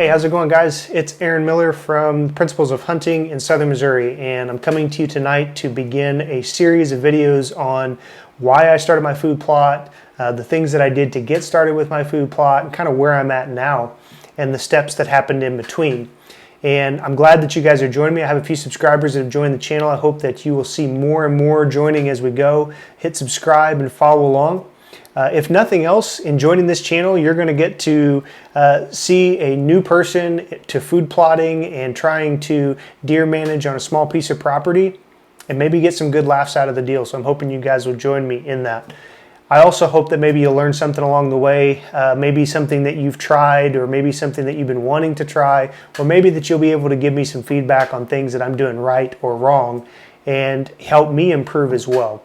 Hey, how's it going, guys? It's Aaron Miller from Principles of Hunting in Southern Missouri, and I'm coming to you tonight to begin a series of videos on why I started my food plot, the things that I did to get started with my food plot, and kind of where I'm at now, and the steps that happened in between. And I'm glad that you guys are joining me. I have a few subscribers that have joined the channel. I hope that you will see more and more joining as we go. Hit subscribe and follow along. If nothing else, in joining this channel, you're going to get to see a new person to food plotting and trying to deer manage on a small piece of property, and maybe get some good laughs out of the deal. So I'm hoping you guys will join me in that. I also hope that maybe you'll learn something along the way, maybe something that you've tried, or maybe something that you've been wanting to try, or maybe that you'll be able to give me some feedback on things that I'm doing right or wrong and help me improve as well.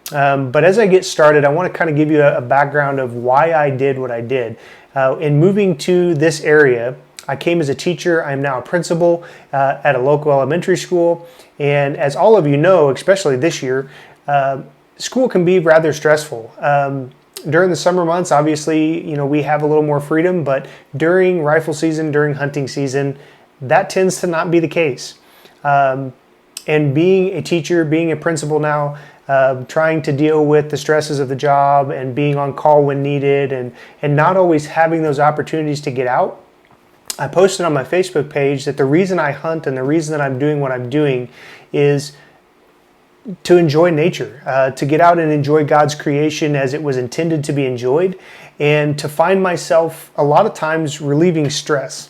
But as I get started, I want to kind of give you a background of why I did what I did. In moving to this area, I came as a teacher. I'm now a principal at a local elementary school. And as all of you know, especially this year, school can be rather stressful. During the summer months, obviously, we have a little more freedom, but during rifle season, during hunting season, that tends to not be the case. And being a teacher, being a principal now, trying to deal with the stresses of the job and being on call when needed and not always having those opportunities to get out, I posted on my Facebook page that the reason I hunt and the reason that I'm doing what I'm doing is to enjoy nature, to get out and enjoy God's creation as it was intended to be enjoyed, and to find myself a lot of times relieving stress.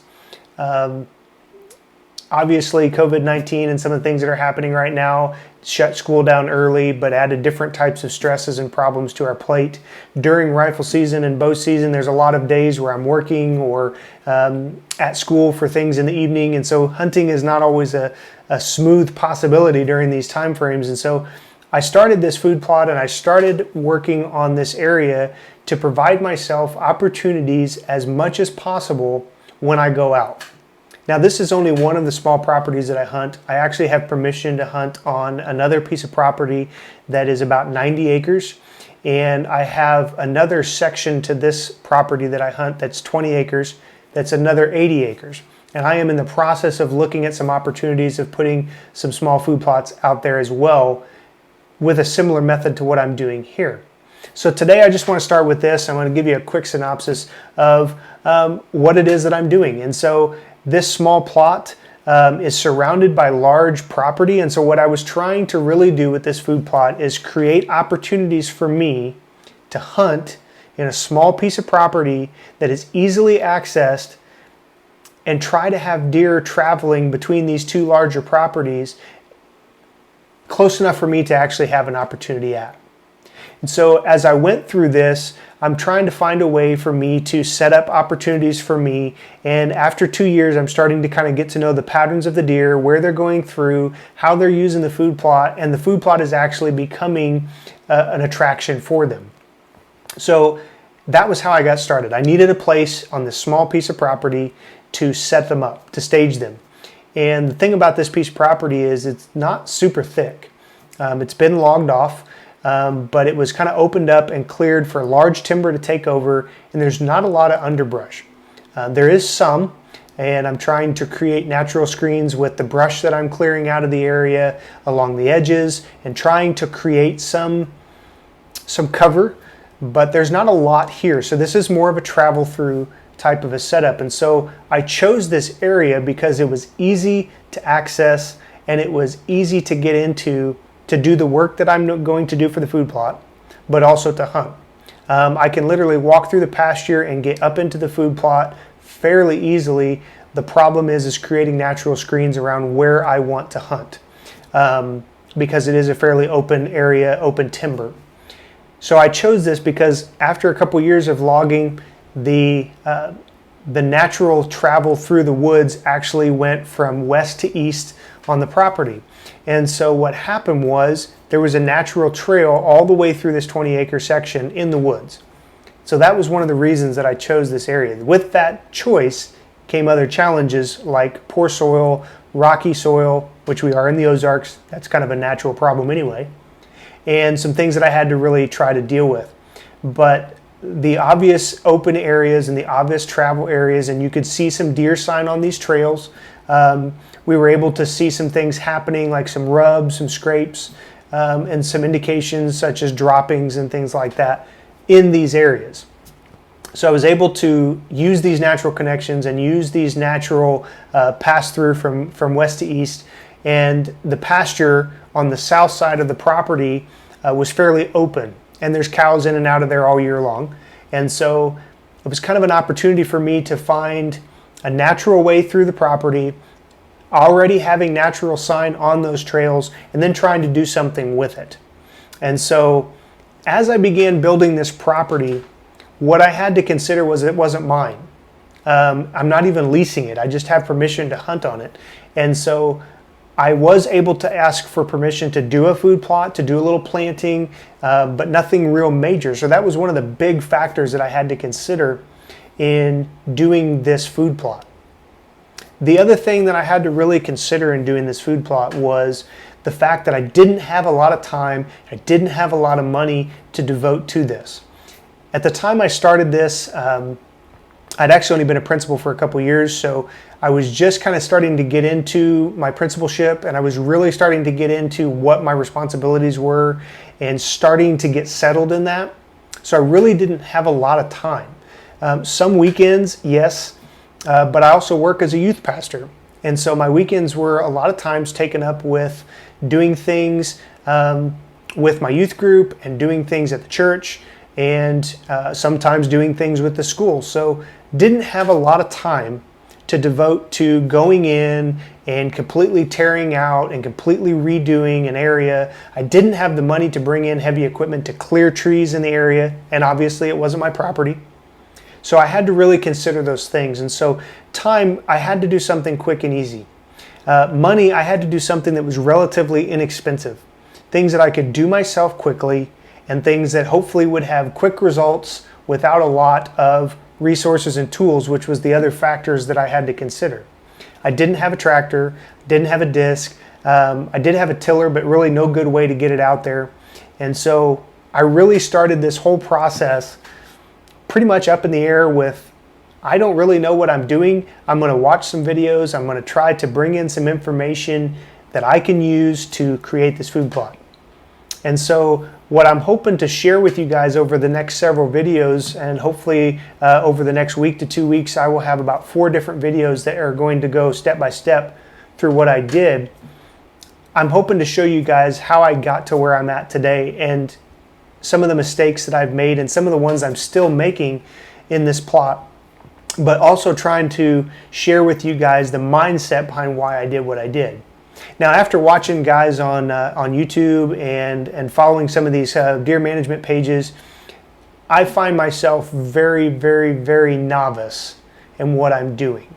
Obviously, COVID-19 and some of the things that are happening right now shut school down early, but added different types of stresses and problems to our plate. During rifle season and bow season, there's a lot of days where I'm working or at school for things in the evening, and so hunting is not always a smooth possibility during these time frames. And so I started this food plot and I started working on this area to provide myself opportunities as much as possible when I go out. Now, this is only one of the small properties that I hunt. I actually have permission to hunt on another piece of property that is about 90 acres. And I have another section to this property that I hunt that's 20 acres. That's another 80 acres. And I am in the process of looking at some opportunities of putting some small food plots out there as well with a similar method to what I'm doing here. So today I just want to start with this. I'm going to give you a quick synopsis of what it is that I'm doing. And so this small plot is surrounded by large property, and so what I was trying to really do with this food plot is create opportunities for me to hunt in a small piece of property that is easily accessed and try to have deer traveling between these two larger properties close enough for me to actually have an opportunity at. And so as I went through this, I'm trying to find a way for me to set up opportunities for me. And after 2 years, I'm starting to kind of get to know the patterns of the deer, where they're going through, how they're using the food plot, and the food plot is actually becoming an attraction for them. So that was how I got started. I needed a place on this small piece of property to set them up, to stage them. And the thing about this piece of property is it's not super thick. It's been logged off. But it was kind of opened up and cleared for large timber to take over, and there's not a lot of underbrush. There is some, and I'm trying to create natural screens with the brush that I'm clearing out of the area along the edges and trying to create some cover, but there's not a lot here. So this is more of a travel through type of a setup. And so I chose this area because it was easy to access and it was easy to get into to do the work that I'm going to do for the food plot, but also to hunt. I can literally walk through the pasture and get up into the food plot fairly easily. The problem is creating natural screens around where I want to hunt because it is a fairly open area, open timber. So I chose this because after a couple years of logging, the natural travel through the woods actually went from west to east on the property. And so what happened was there was a natural trail all the way through this 20-acre section in the woods. So that was one of the reasons that I chose this area. With that choice came other challenges like poor soil, rocky soil, which we are in the Ozarks. That's kind of a natural problem anyway. And some things that I had to really try to deal with. But the obvious open areas and the obvious travel areas, and you could see some deer sign on these trails. We were able to see some things happening, like some rubs, some scrapes, and some indications such as droppings and things like that in these areas. So I was able to use these natural connections and use these natural pass-through from west to east. And the pasture on the south side of the property was fairly open, and there's cows in and out of there all year long. And so it was kind of an opportunity for me to find a natural way through the property, already having natural sign on those trails, and then trying to do something with it. And so as I began building this property, what I had to consider was it wasn't mine. I'm not even leasing it. I just have permission to hunt on it. And so I was able to ask for permission to do a food plot, to do a little planting, but nothing real major. So that was one of the big factors that I had to consider in doing this food plot. The other thing that I had to really consider in doing this food plot was the fact that I didn't have a lot of time, I didn't have a lot of money to devote to this. At the time I started this, I'd actually only been a principal for a couple years, so I was just kind of starting to get into my principalship, and I was really starting to get into what my responsibilities were and starting to get settled in that. So I really didn't have a lot of time. Some weekends, yes, but I also work as a youth pastor. And so my weekends were a lot of times taken up with doing things with my youth group and doing things at the church, and sometimes doing things with the school. So didn't have a lot of time to devote to going in and completely tearing out and completely redoing an area. I didn't have the money to bring in heavy equipment to clear trees in the area, and obviously it wasn't my property. So I had to really consider those things. And so time, I had to do something quick and easy. Money, I had to do something that was relatively inexpensive. Things that I could do myself quickly, and things that hopefully would have quick results without a lot of resources and tools, which was the other factors that I had to consider. I didn't have a tractor, didn't have a disc. I did have a tiller, but really no good way to get it out there. And so I really started this whole process pretty much up in the air with, I don't really know what I'm doing. I'm going to watch some videos. I'm going to try to bring in some information that I can use to create this food plot. And so what I'm hoping to share with you guys over the next several videos, and hopefully over the next week to 2 weeks, I will have about 4 different videos that are going to go step by step through what I did. I'm hoping to show you guys how I got to where I'm at today, and some of the mistakes that I've made and some of the ones I'm still making in this plot, but also trying to share with you guys the mindset behind why I did what I did. Now, after watching guys on YouTube and following some of these deer management pages, I find myself very, very, very novice in what I'm doing.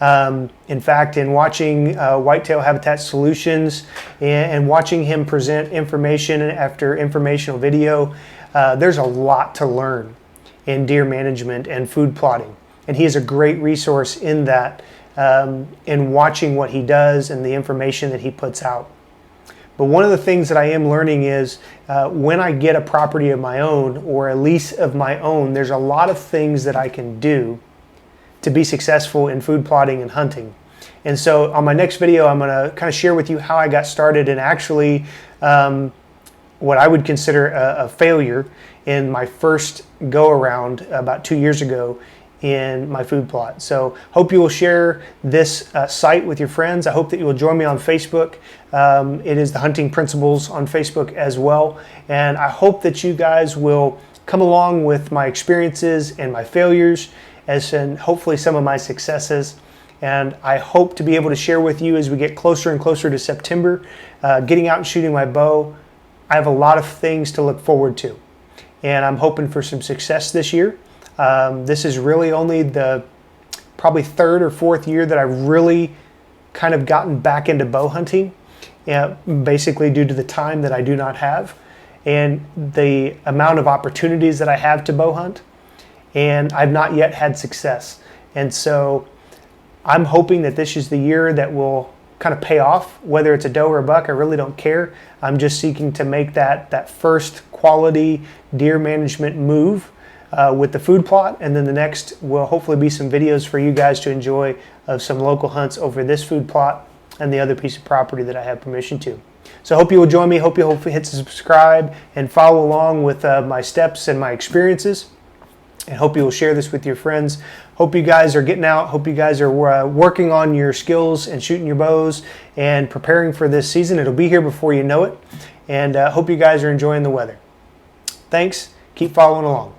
In fact, in watching Whitetail Habitat Solutions and watching him present information after informational video, there's a lot to learn in deer management and food plotting. And he is a great resource in that, in watching what he does and the information that he puts out. But one of the things that I am learning is when I get a property of my own or a lease of my own, there's a lot of things that I can do to be successful in food plotting and hunting. And so on my next video, I'm going to kind of share with you how I got started and actually what I would consider a failure in my first go around about 2 years ago in my food plot. So hope you will share this site with your friends. I hope that you will join me on Facebook. It is the Hunting Principles on Facebook as well. And I hope that you guys will come along with my experiences and my failures, and hopefully some of my successes. And I hope to be able to share with you as we get closer and closer to September, getting out and shooting my bow. I have a lot of things to look forward to, and I'm hoping for some success this year. This is really only the probably 3rd or 4th year that I've really kind of gotten back into bow hunting, basically due to the time that I do not have and the amount of opportunities that I have to bow hunt, and I've not yet had success. And so I'm hoping that this is the year that will kind of pay off, whether it's a doe or a buck. I really don't care. I'm just seeking to make that first quality deer management move with the food plot, and then the next will hopefully be some videos for you guys to enjoy of some local hunts over this food plot and the other piece of property that I have permission to. So I hope you will join me. Hope you'll hit subscribe and follow along with my steps and my experiences. And hope you will share this with your friends. Hope you guys are getting out. Hope you guys are working on your skills and shooting your bows and preparing for this season. It'll be here before you know it. And hope you guys are enjoying the weather. Thanks. Keep following along.